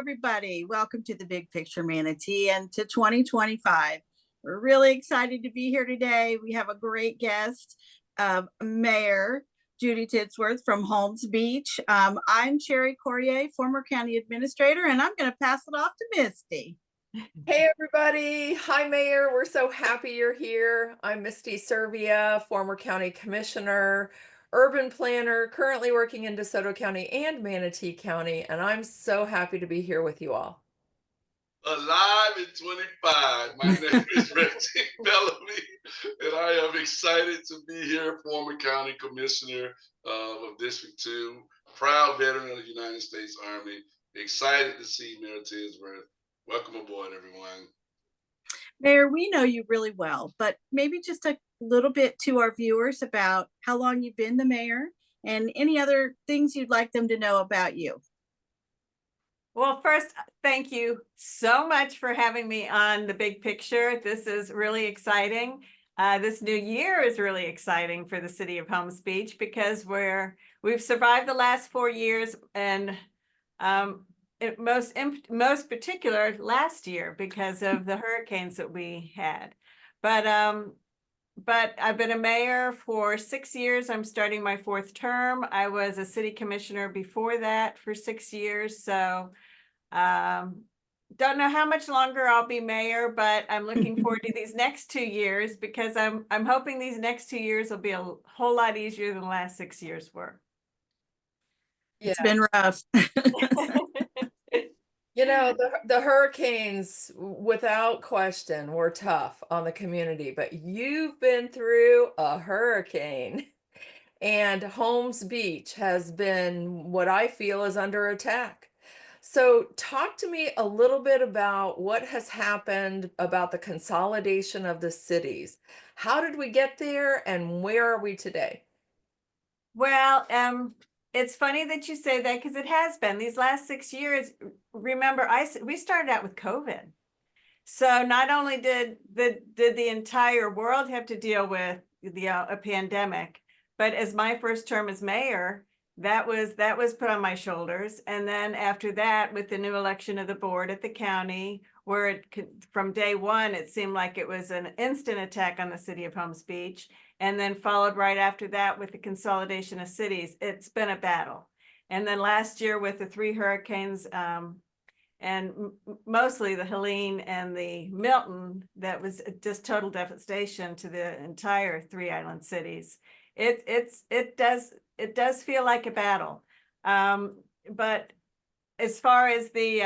everybody. Welcome to the Big Picture Manatee and to 2025. We're really excited to be here today. We have a great guest, Mayor Judy Titsworth from Holmes Beach. I'm Sherry Corrier, former county administrator, and I'm going to pass it off to Misty. Hey everybody. Hi Mayor. We're so happy you're here. I'm Misty Servia, former county commissioner, urban planner, currently working in DeSoto County and Manatee County, and I'm so happy to be here with you all. Alive in 25. My name is Reggie Bellamy, and I am excited to be here, former county commissioner of District 2, proud veteran of the United States Army. Excited to see Mayor Titsworth. Welcome aboard, everyone. Mayor, we know you really well, but maybe just a little bit to our viewers about how long you've been the mayor and any other things you'd like them to know about you. Well, first, thank you so much for having me on The Big Picture. This is really exciting. This new year is really exciting for the city of Holmes Beach because we've survived the last 4 years, and most particular last year because of the hurricanes that we had. But I've been a mayor for 6 years. I'm starting my 4th term. I was a city commissioner before that for 6 years. So don't know how much longer I'll be mayor, but I'm looking forward to these next 2 years because I'm hoping these next 2 years will be a whole lot easier than the last 6 years were. It's been rough. You know, the hurricanes, without question, were tough on the community, but you've been through a hurricane, and Holmes Beach has been what I feel is under attack. So talk to me a little bit about what has happened about the consolidation of the cities. How did we get there, and where are we today? Well, it's funny that you say that because it has been these last 6 years. Remember, we started out with COVID. So not only did the entire world have to deal with a pandemic, but as my first term as mayor, that was put on my shoulders. And then after that, with the new election of the board at the county, where from day one, it seemed like it was an instant attack on the city of Holmes Beach. And then followed right after that with the consolidation of cities. It's been a battle. And then last year with the 3 hurricanes, and mostly the Helene and the Milton, that was just total devastation to the entire 3 island cities. It does feel like a battle. But as far as the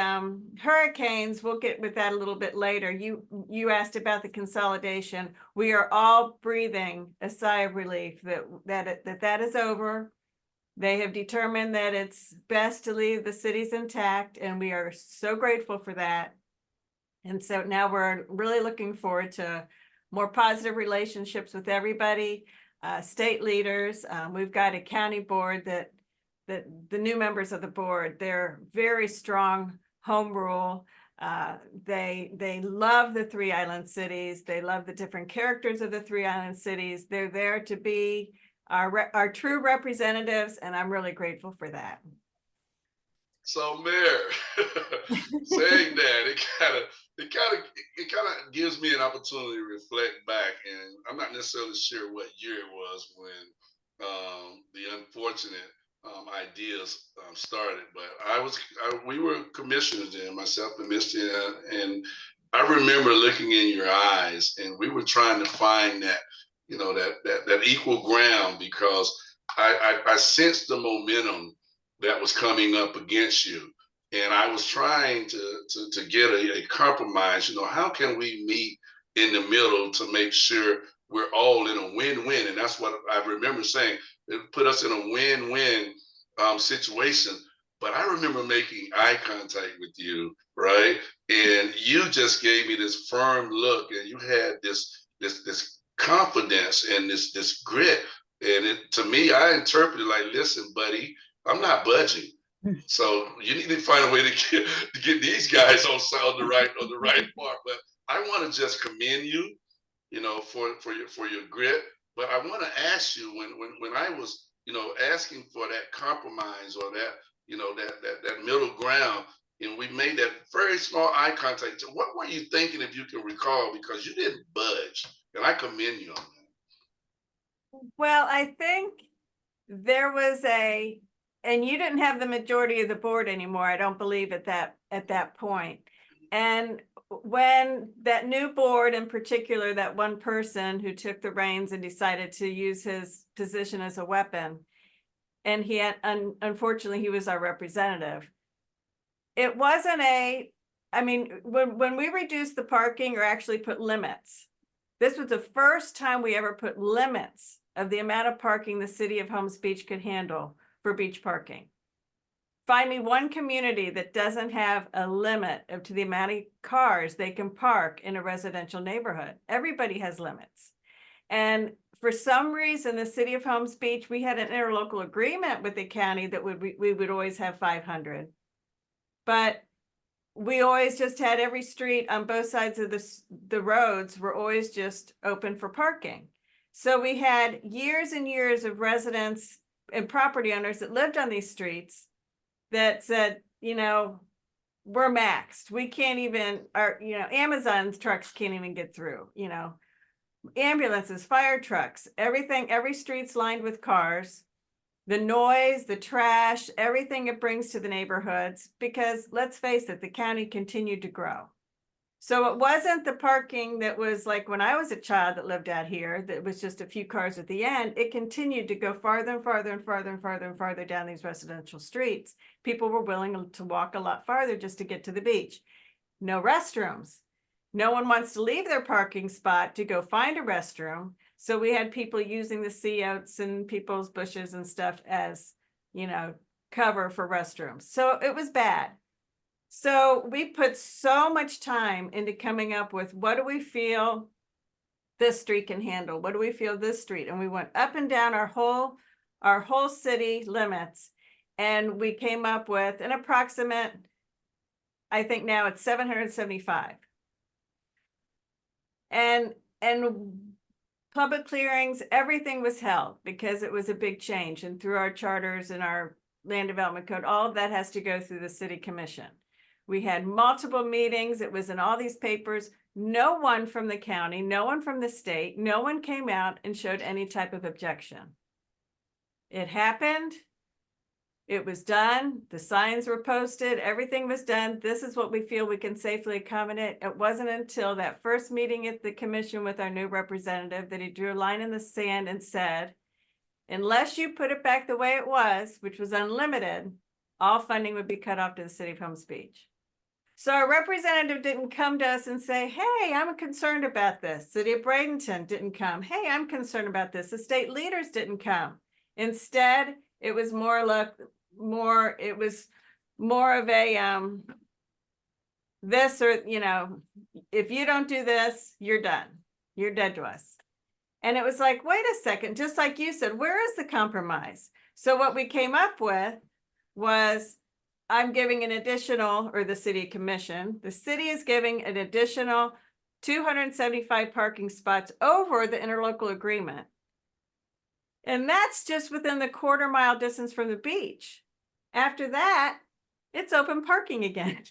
hurricanes, we'll get with that a little bit later. You asked about the consolidation. We are all breathing a sigh of relief that is over. They have determined that it's best to leave the cities intact, and we are so grateful for that. And so now we're really looking forward to more positive relationships with everybody, state leaders. We've got a county board that the new members of the board, they're very strong home rule. They love the 3 island cities. They love the different characters of the 3 island cities. They're there to be our true representatives, and I'm really grateful for that. So, Mayor, saying that, it kind of gives me an opportunity to reflect back, and I'm not necessarily sure what year it was when the unfortunate ideas started, but we were commissioners then, myself and Misty, and I remember looking in your eyes, and we were trying to find that, that equal ground, because I sensed the momentum that was coming up against you, and I was trying to get a compromise. How can we meet in the middle to make sure we're all in a win-win? And that's what I remember saying. It put us in a win-win situation. But I remember making eye contact with you, right? And you just gave me this firm look, and you had this confidence and this grit. And to me, I interpreted like, listen, buddy, I'm not budging. So you need to find a way to get these guys on the right part. But I want to just commend you, for your grit. But I want to ask you, when I was, asking for that compromise or that, that middle ground, and we made that very small eye contact. So what were you thinking, if you can recall? Because you didn't budge, and I commend you on that. Well, I think there was and you didn't have the majority of the board anymore, I don't believe at that point. And when that new board, in particular, that one person who took the reins and decided to use his position as a weapon, and he had, unfortunately, he was our representative. It wasn't I mean, when we reduced the parking or actually put limits, this was the first time we ever put limits of the amount of parking the city of Holmes Beach could handle for beach parking. Find me one community that doesn't have a limit to the amount of cars they can park in a residential neighborhood. Everybody has limits. And for some reason, the city of Holmes Beach, we had an interlocal agreement with the county that we would always have 500. But we always just had every street on both sides of the roads were always just open for parking. So we had years and years of residents and property owners that lived on these streets that said, you know, we're maxed. We can't even, Amazon's trucks can't even get through, ambulances, fire trucks, everything, every street's lined with cars. The noise, the trash, everything it brings to the neighborhoods, because let's face it, the county continued to grow. So it wasn't the parking that was like when I was a child that lived out here, that was just a few cars at the end. It continued to go farther and farther and farther and farther and farther down these residential streets. People were willing to walk a lot farther just to get to the beach. No restrooms. No one wants to leave their parking spot to go find a restroom. So we had people using the sea oats and people's bushes and stuff as, cover for restrooms. So it was bad. So we put so much time into coming up with, what do we feel this street can handle? What do we feel this street? And we went up and down our whole city limits. And we came up with an approximate, I think now it's 775. And public clearings, everything was held because it was a big change. And through our charters and our land development code, all of that has to go through the city commission. We had multiple meetings. It was in all these papers. No one from the county, no one from the state, no one came out and showed any type of objection. It happened. It was done. The signs were posted. Everything was done. This is what we feel we can safely accommodate. It wasn't until that first meeting at the commission with our new representative that he drew a line in the sand and said, unless you put it back the way it was, which was unlimited, all funding would be cut off to the city of Holmes Beach. So our representative didn't come to us and say, hey, I'm concerned about this. City of Bradenton didn't come. Hey, I'm concerned about this. The state leaders didn't come. Instead, it was more of a this, or if you don't do this, you're done. You're dead to us. And it was like, wait a second, just like you said, where is the compromise? So what we came up with was, I'm giving an additional, or the city commission, the city is giving an additional 275 parking spots over the interlocal agreement. And that's just within the quarter-mile distance from the beach. After that, it's open parking again,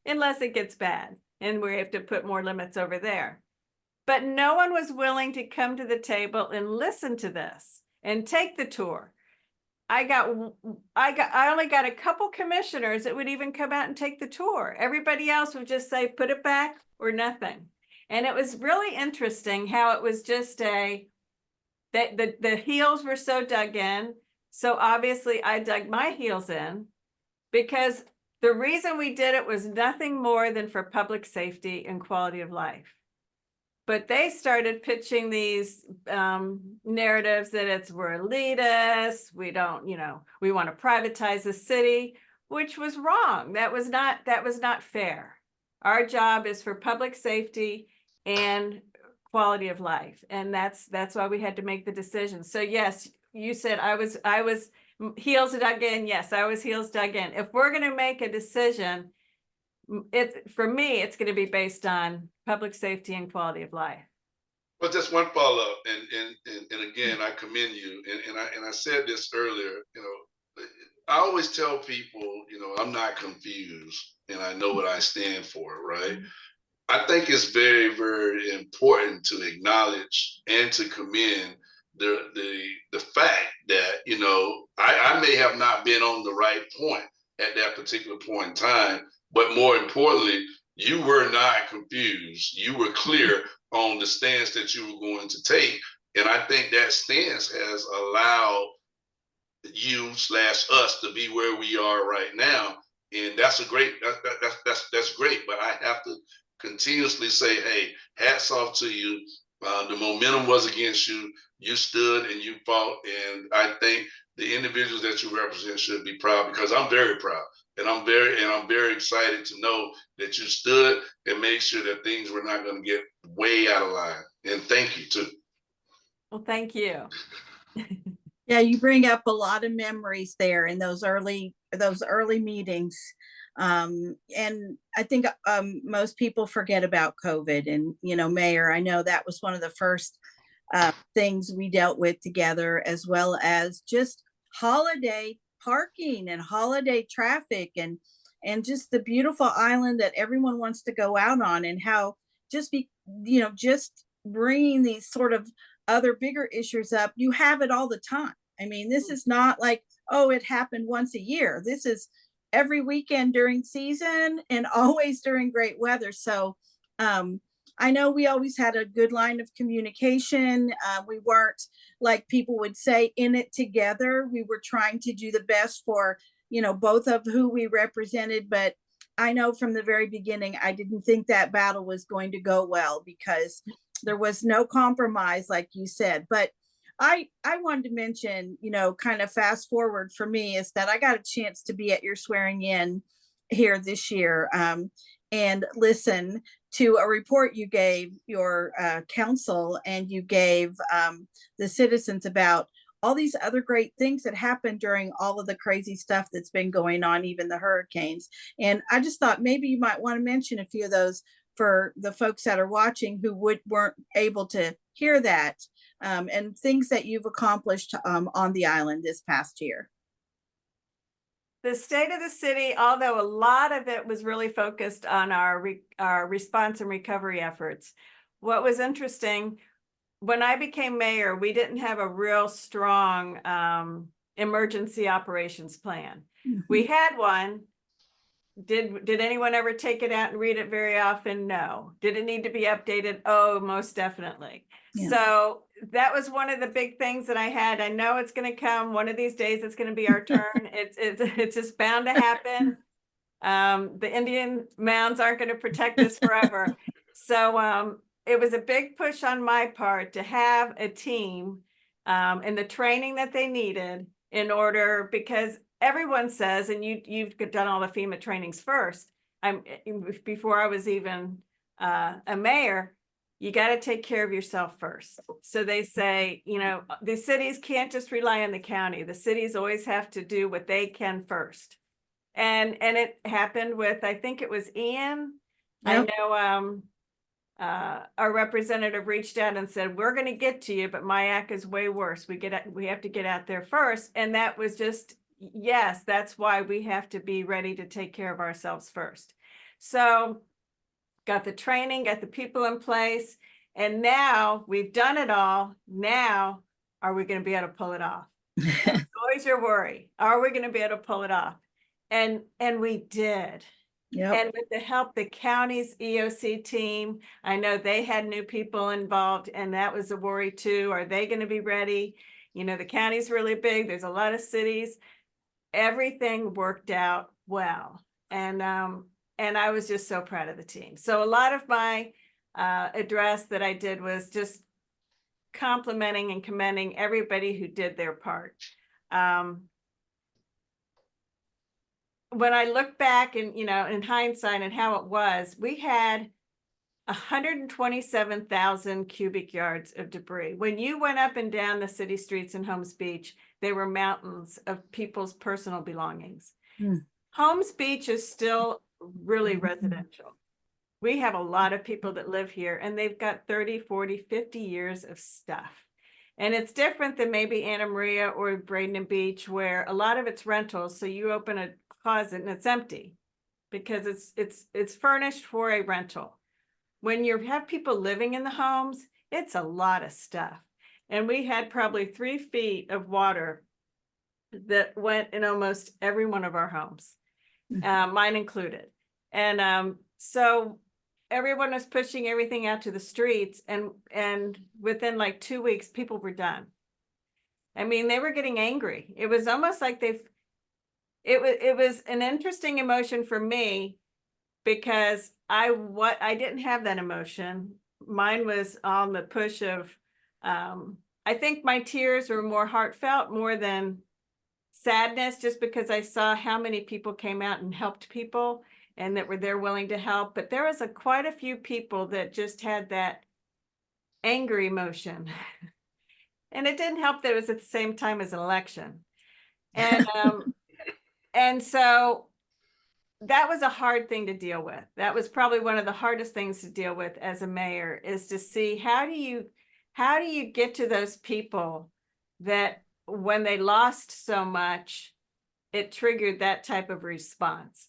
unless it gets bad and we have to put more limits over there. But no one was willing to come to the table and listen to this and take the tour. I only got a couple commissioners that would even come out and take the tour. Everybody else would just say, put it back or nothing. And it was really interesting how it was just the heels were so dug in. So obviously I dug my heels in, because the reason we did it was nothing more than for public safety and quality of life. But they started pitching these narratives that we're elitist, we don't, we want to privatize the city, which was wrong. That was not fair. Our job is for public safety and quality of life. And that's why we had to make the decision. So yes, you said I was heels dug in. Yes, I was heels dug in. If we're going to make a decision, for me, it's going to be based on public safety and quality of life. Well, just one follow up, and again, I commend you. And I said this earlier. I always tell people, I'm not confused and I know what I stand for, right? I think it's very, very important to acknowledge and to commend the fact that, I may have not been on the right point at that particular point in time, but more importantly, you were not confused. You were clear on the stance that you were going to take. And I think that stance has allowed you slash us to be where we are right now. And that's a great, that's great. But I have to continuously say, hey, hats off to you. The momentum was against you. You stood and you fought. And I think the individuals that you represent should be proud, because I'm very proud. And I'm very excited to know that you stood and made sure that things were not going to get way out of line. And thank you too. Well, thank you. Yeah, you bring up a lot of memories there in those early meetings. And I think most people forget about COVID. And, Mayor, I know that was one of the first things we dealt with together, as well as just holiday parking and holiday traffic and just the beautiful island that everyone wants to go out on, and how just just bringing these sort of other bigger issues up. You have it all the time. I mean, this is not like, oh, it happened once a year. This is every weekend during season and always during great weather. So I know we always had a good line of communication. We weren't, like people would say, in it together. We were trying to do the best for, both of who we represented. But I know from the very beginning, I didn't think that battle was going to go well, because there was no compromise, like you said. But I wanted to mention, kind of fast forward for me, is that I got a chance to be at your swearing in here this year, and listen to a report you gave your council, and you gave the citizens about all these other great things that happened during all of the crazy stuff that's been going on, even the hurricanes. And I just thought maybe you might want to mention a few of those for the folks that are watching who weren't able to hear that, and things that you've accomplished on the island this past year. The state of the city, although a lot of it was really focused on our response and recovery efforts. What was interesting, when I became mayor, we didn't have a real strong emergency operations plan. Mm-hmm. We had one. Did anyone ever take it out and read it very often? No. Did it need to be updated? Oh, most definitely. Yeah. So that was one of the big things that I had. I know it's going to come one of these days. It's going to be our turn. It's just bound to happen. The Indian mounds aren't going to protect us forever. So it was a big push on my part to have a team and the training that they needed in order, because everyone says, and you've done all the FEMA trainings first. Before I was even a mayor, you got to take care of yourself first. So they say, the cities can't just rely on the county. The cities always have to do what they can first. And it happened with, I think it was Ian. Yep. I know our representative reached out and said, we're going to get to you, but Mayak is way worse. We have to get out there first. And that was just, yes, that's why we have to be ready to take care of ourselves first. So got the training, got the people in place, and now we've done it all. Now, are we going to be able to pull it off? That's always your worry. Are we going to be able to pull it off? And we did. Yep. And with the help, the county's EOC team, I know they had new people involved, and that was a worry too. Are they going to be ready? The county's really big. There's a lot of cities. Everything worked out well. And I was just so proud of the team. So a lot of my address that I did was just complimenting and commending everybody who did their part. When I look back and, in hindsight and how it was, we had 127,000 cubic yards of debris. When you went up and down the city streets in Holmes Beach, there were mountains of people's personal belongings. Holmes Beach is still really residential. We have a lot of people that live here, and they've got 30, 40, 50 years of stuff. And it's different than maybe Anna Maria or Braden Beach, where a lot of it's rentals. So you open a closet and it's empty because it's furnished for a rental. When you have people living in the homes, it's a lot of stuff. And we had probably 3 feet of water that went in almost every one of our homes, mine included. And so everyone was pushing everything out to the streets, and within like 2 weeks, people were done. I mean, they were getting angry. It was almost like it was an interesting emotion for me, because I didn't have that emotion. Mine was on the push of, I think my tears were more heartfelt, more than sadness, just because I saw how many people came out and helped people and that were there willing to help. But there was quite a few people that just had that angry emotion. And it didn't help that it was at the same time as an election. And so that was a hard thing to deal with. That was probably one of the hardest things to deal with as a mayor, is to see how do you get to those people that when they lost so much, it triggered that type of response.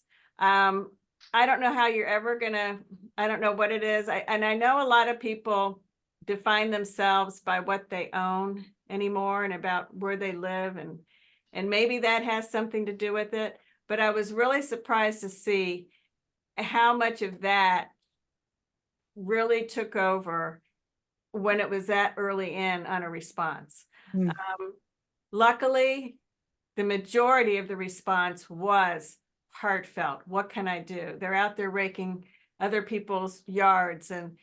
I don't know how you're ever gonna, I don't know what it is. And I know a lot of people define themselves by what they own anymore and about where they live, and maybe that has something to do with it. But I was really surprised to see how much of that really took over when it was that early in on a response. Luckily, the majority of the response was heartfelt. What can I do? They're out there raking other people's yards, and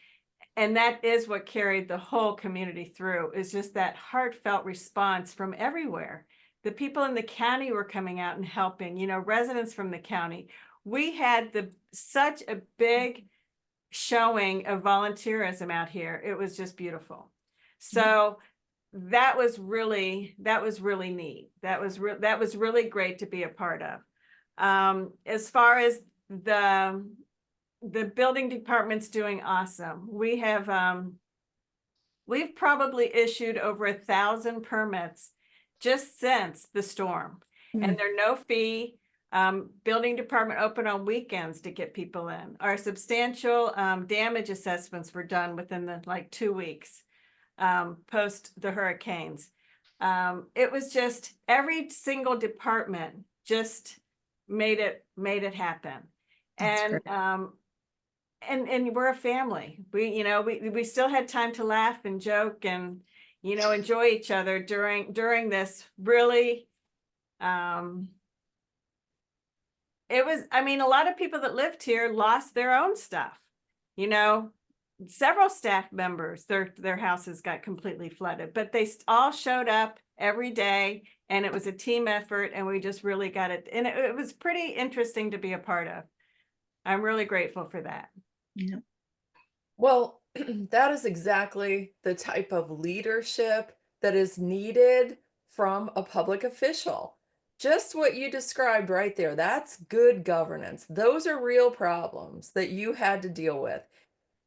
that is what carried the whole community through, is just that heartfelt response from everywhere. The people in the county were coming out and helping, residents from the county. We had such a big showing of volunteerism out here. It was just beautiful. So that was really neat. That was really great to be a part of. As far as the building department's doing awesome. We've probably issued over 1,000 permits just since the storm, and they're no fee. Building department open on weekends to get people in. Our substantial damage assessments were done within the 2 weeks post the hurricanes. It was just every single department just made it happen. And we're a family. We still had time to laugh and joke and enjoy each other during this really it was, a lot of people that lived here lost their own stuff. Several staff members, their houses got completely flooded, but they all showed up every day, and it was a team effort, and we just really got it. And it was pretty interesting to be a part of. I'm really grateful for that. Yeah. Well, that is exactly the type of leadership that is needed from a public official. Just what you described right there, that's good governance. Those are real problems that you had to deal with.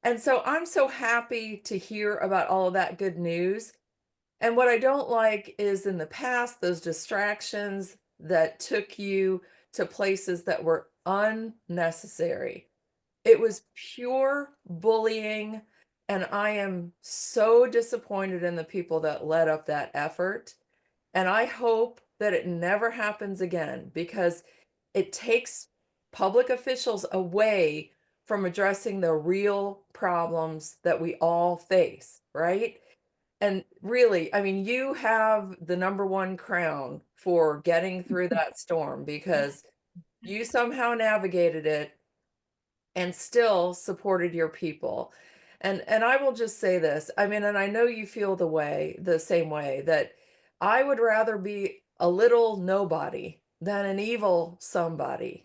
And so I'm so happy to hear about all of that good news. And what I don't like is in the past, those distractions that took you to places that were unnecessary. It was pure bullying, and I am so disappointed in the people that led up that effort. And I hope that it never happens again, because it takes public officials away from addressing the real problems that we all face, right? And really, you have the #1 crown for getting through that storm, because you somehow navigated it and still supported your people. And I will just say this, and I know you feel the same way, that I would rather be a little nobody than an evil somebody.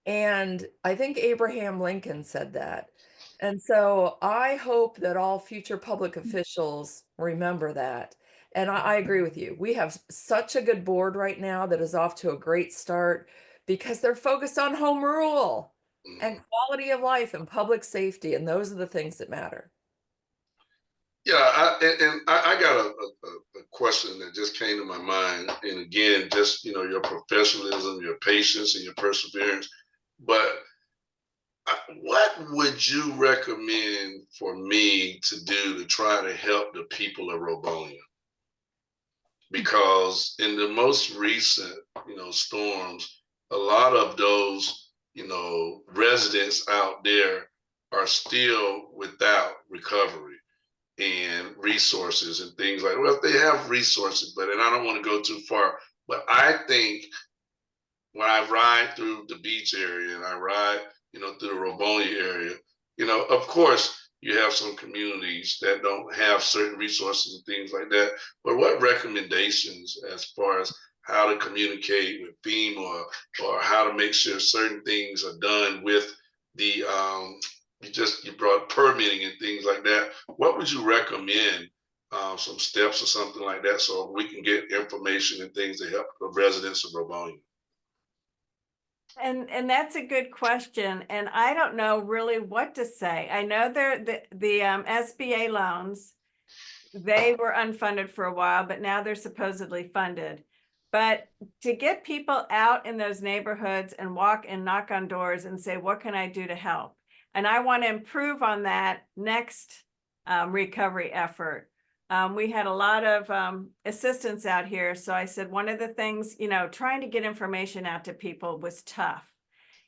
And I think Abraham Lincoln said that. And so I hope that all future public officials remember that. And I agree with you. We have such a good board right now that is off to a great start, because they're focused on home rule and quality of life and public safety. And those are the things that matter. Yeah, I got question that just came to my mind, and again, just your professionalism, your patience, and your perseverance. But what would you recommend for me to do to try to help the people of Robonia? Because in the most recent, storms, a lot of those, residents out there are still without recovery and resources and things like, well, they have resources, but, and I don't want to go too far, but I think when I ride through the beach area and I ride, through the Robonia area, of course, you have some communities that don't have certain resources and things like that. But what recommendations as far as how to communicate with FEMA or how to make sure certain things are done with the, you brought permitting and things like that. What would you recommend, some steps or something like that, so we can get information and things to help the residents of Robonia? And that's a good question. And I don't know really what to say. I know the SBA loans, they were unfunded for a while, but now they're supposedly funded. But to get people out in those neighborhoods and walk and knock on doors and say, what can I do to help? And I want to improve on that next recovery effort. We had a lot of assistance out here. So I said, one of the things, trying to get information out to people was tough.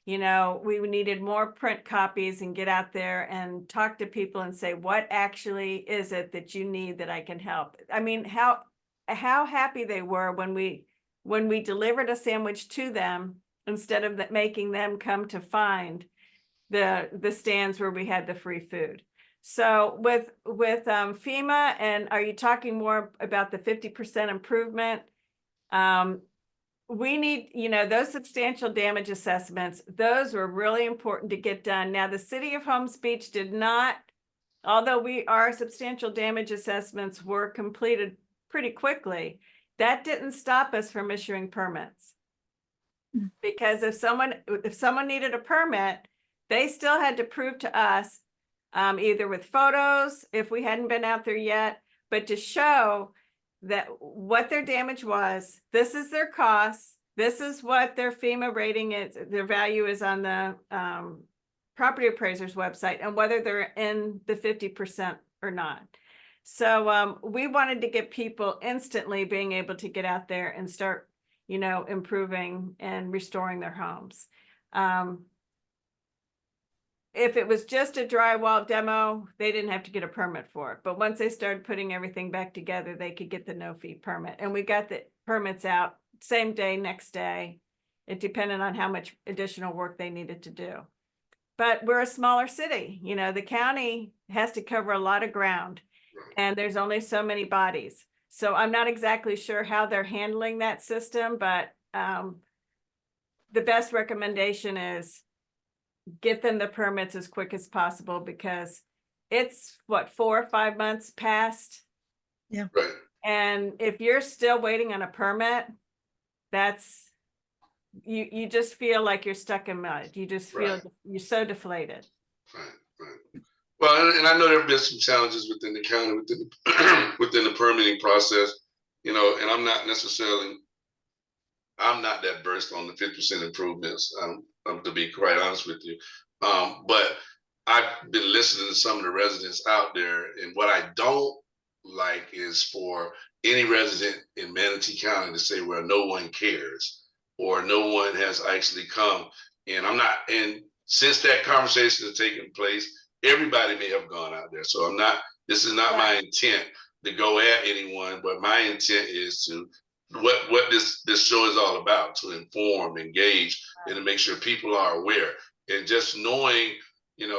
We needed more print copies and get out there and talk to people and say, what actually is it that you need that I can help? I mean, how happy they were when we delivered a sandwich to them instead of making them come to find the stands where we had the free food. So with FEMA, and are you talking more about the 50% improvement? We need, those substantial damage assessments, those were really important to get done. Now, the city of Holmes Beach did not, although our substantial damage assessments were completed pretty quickly, that didn't stop us from issuing permits. Because if someone needed a permit, they still had to prove to us, either with photos, if we hadn't been out there yet, but to show that what their damage was, this is their costs, this is what their FEMA rating is, their value is on the property appraiser's website, and whether they're in the 50% or not. So we wanted to get people instantly being able to get out there and start, improving and restoring their homes. If it was just a drywall demo, they didn't have to get a permit for it. But once they started putting everything back together, they could get the no-fee permit. And we got the permits out same day, next day. It depended on how much additional work they needed to do. But we're a smaller city. The county has to cover a lot of ground, and there's only so many bodies. So I'm not exactly sure how they're handling that system, but the best recommendation is get them the permits as quick as possible, because it's 4 or 5 months past. Yeah. Right. And if you're still waiting on a permit, that's, you just feel like you're stuck in mud. You just feel you're so deflated. Right. Well, and I know there have been some challenges within the county, within the permitting process, and I'm not that versed on the 50% improvements, to be quite honest with you. But I've been listening to some of the residents out there, and what I don't like is for any resident in Manatee County to say, well, no one cares, or no one has actually come. And since that conversation has taken place, everybody may have gone out there. So this is not my intent to go at anyone, but my intent is to, what this show is all about, to inform, engage, and to make sure people are aware. And just knowing,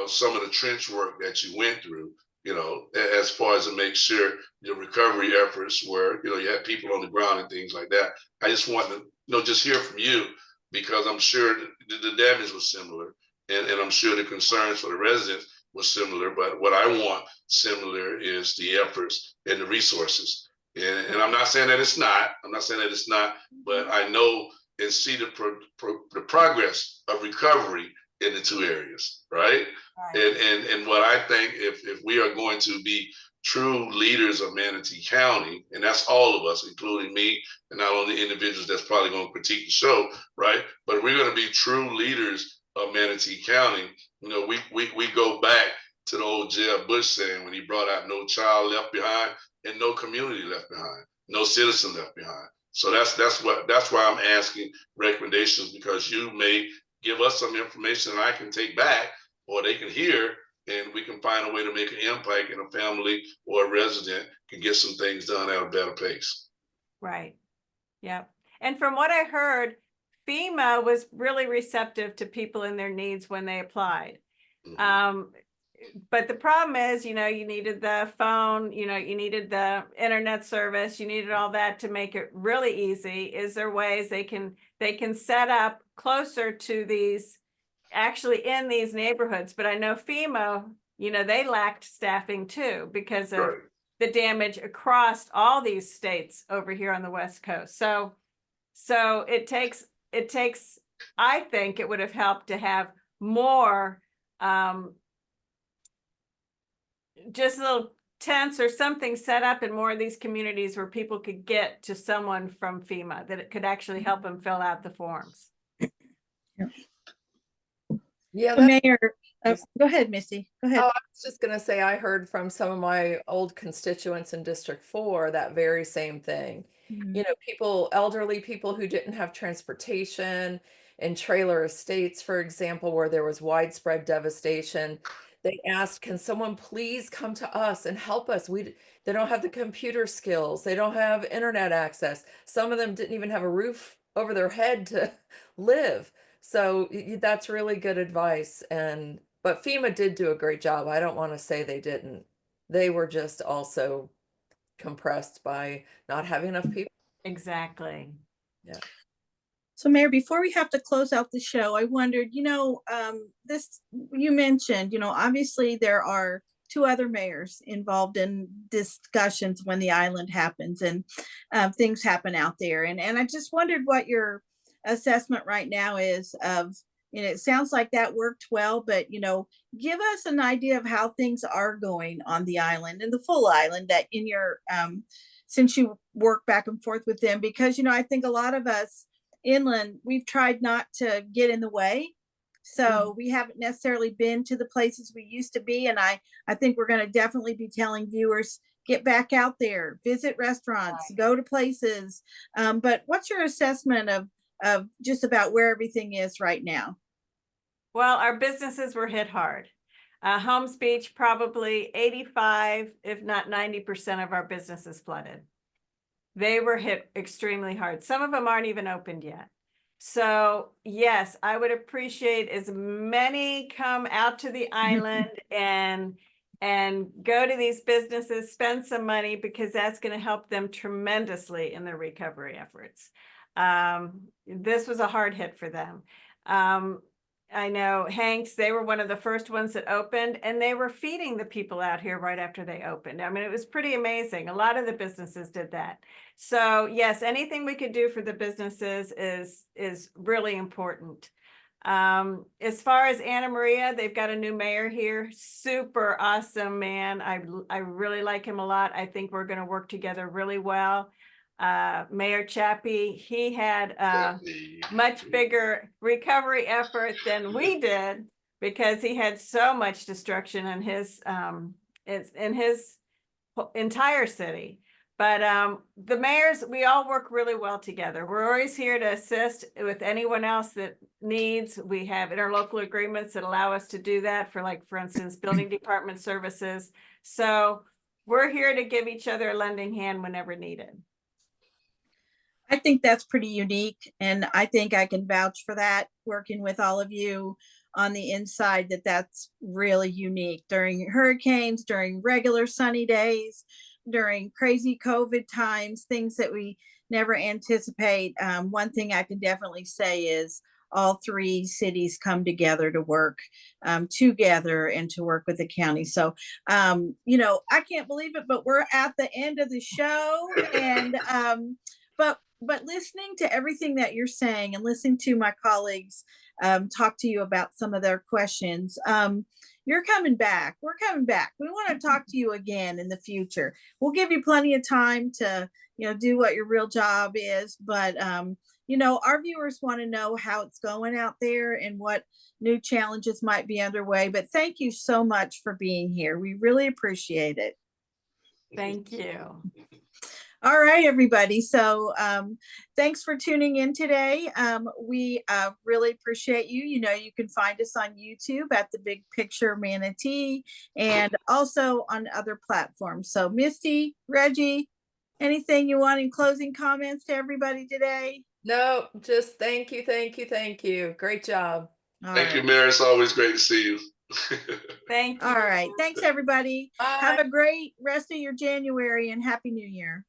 some of the trench work that you went through, as far as to make sure your recovery efforts were, you had people on the ground and things like that. I just want to, just hear from you, because I'm sure the damage was similar, and I'm sure the concerns for the residents was similar. But what I want similar is the efforts and the resources. And I'm not saying that it's not. But I know and see the progress of recovery in the two areas, right? And what I think, if we are going to be true leaders of Manatee County, and that's all of us, including me, and not only individuals that's probably going to critique the show, right? But we're going to be true leaders of Manatee County. You know, we go back to the old Jeb Bush saying when he brought out no child left behind and no community left behind, no citizen left behind. So that's why I'm asking recommendations, because you may give us some information that I can take back or they can hear, and we can find a way to make an impact, and a family or a resident can get some things done at a better pace. Right. Yeah. And from what I heard, FEMA was really receptive to people and their needs when they applied. Mhm. But the problem is, you know, you needed the phone, you know, you needed the internet service, you needed all that to make it really easy. Is there ways they can set up closer to these, actually in these neighborhoods? But I know FEMA, you know, they lacked staffing too because of Right. the damage across all these states over here on the West Coast. So it takes, I think it would have helped to have more just little tents or something set up in more of these communities where people could get to someone from FEMA, that it could actually help them fill out the forms. Yeah, So that's Mayor, go ahead, Missy. Go ahead. Oh, I was just going to say, I heard from some of my old constituents in District 4 that very same thing. You know, people, elderly people who didn't have transportation in trailer estates, for example, where there was widespread devastation. They asked, can someone please come to us and help us? They don't have the computer skills. They don't have internet access. Some of them didn't even have a roof over their head to live. So that's really good advice. But FEMA did do a great job. I don't want to say they didn't. They were just also compressed by not having enough people. Exactly. Yeah. So Mayor, before we have to close out the show, I wondered, you mentioned, obviously there are two other mayors involved in discussions when the island happens, and things happen out there. And I just wondered what your assessment right now is of, it sounds like that worked well, but, give us an idea of how things are going on the island and the full island, that in your, since you work back and forth with them, because, I think a lot of us inland, we've tried not to get in the way. So we haven't necessarily been to the places we used to be. And I think we're going to definitely be telling viewers, get back out there, visit restaurants, go to places. But what's your assessment of just about where everything is right now? Well, our businesses were hit hard. Holmes Beach, probably 85, if not 90% of our businesses flooded. They were hit extremely hard. Some of them aren't even opened yet. So yes, I would appreciate as many come out to the island and go to these businesses, spend some money, because that's going to help them tremendously in their recovery efforts. This was a hard hit for them. I know Hanks, they were one of the first ones that opened, and they were feeding the people out here right after they opened. I mean, it was pretty amazing. A lot of the businesses did that. So yes, anything we could do for the businesses is really important. As far as Anna Maria, they've got a new mayor here. Super awesome man. I really like him a lot. I think we're going to work together really well. Mayor Chappie, he had a much bigger recovery effort than we did, because he had so much destruction in his entire city. But the mayors, we all work really well together. We're always here to assist with anyone else that needs. We have interlocal agreements that allow us to do that for, like, for instance, building department services. So we're here to give each other a lending hand whenever needed. I think that's pretty unique. And I think I can vouch for that, working with all of you on the inside, that's really unique during hurricanes, during regular sunny days, during crazy COVID times, things that we never anticipate. One thing I can definitely say is all three cities come together to work together and to work with the county. So, I can't believe it, but we're at the end of the show. And but listening to everything that you're saying and listening to my colleagues talk to you about some of their questions, you're coming back. We're coming back. We want to talk to you again in the future. We'll give you plenty of time to, do what your real job is. But, our viewers want to know how it's going out there and what new challenges might be underway. But thank you so much for being here. We really appreciate it. Thank you. All right, everybody. So thanks for tuning in today. We really appreciate you. You can find us on YouTube at The Big Picture Manatee and also on other platforms. So Misty, Reggie, anything you want in closing comments to everybody today? No, just thank you, thank you, thank you. Great job. Thank you, Mayor. It's always great to see you. Thank you. All right. Thanks, everybody. Bye. Have a great rest of your January and Happy New Year.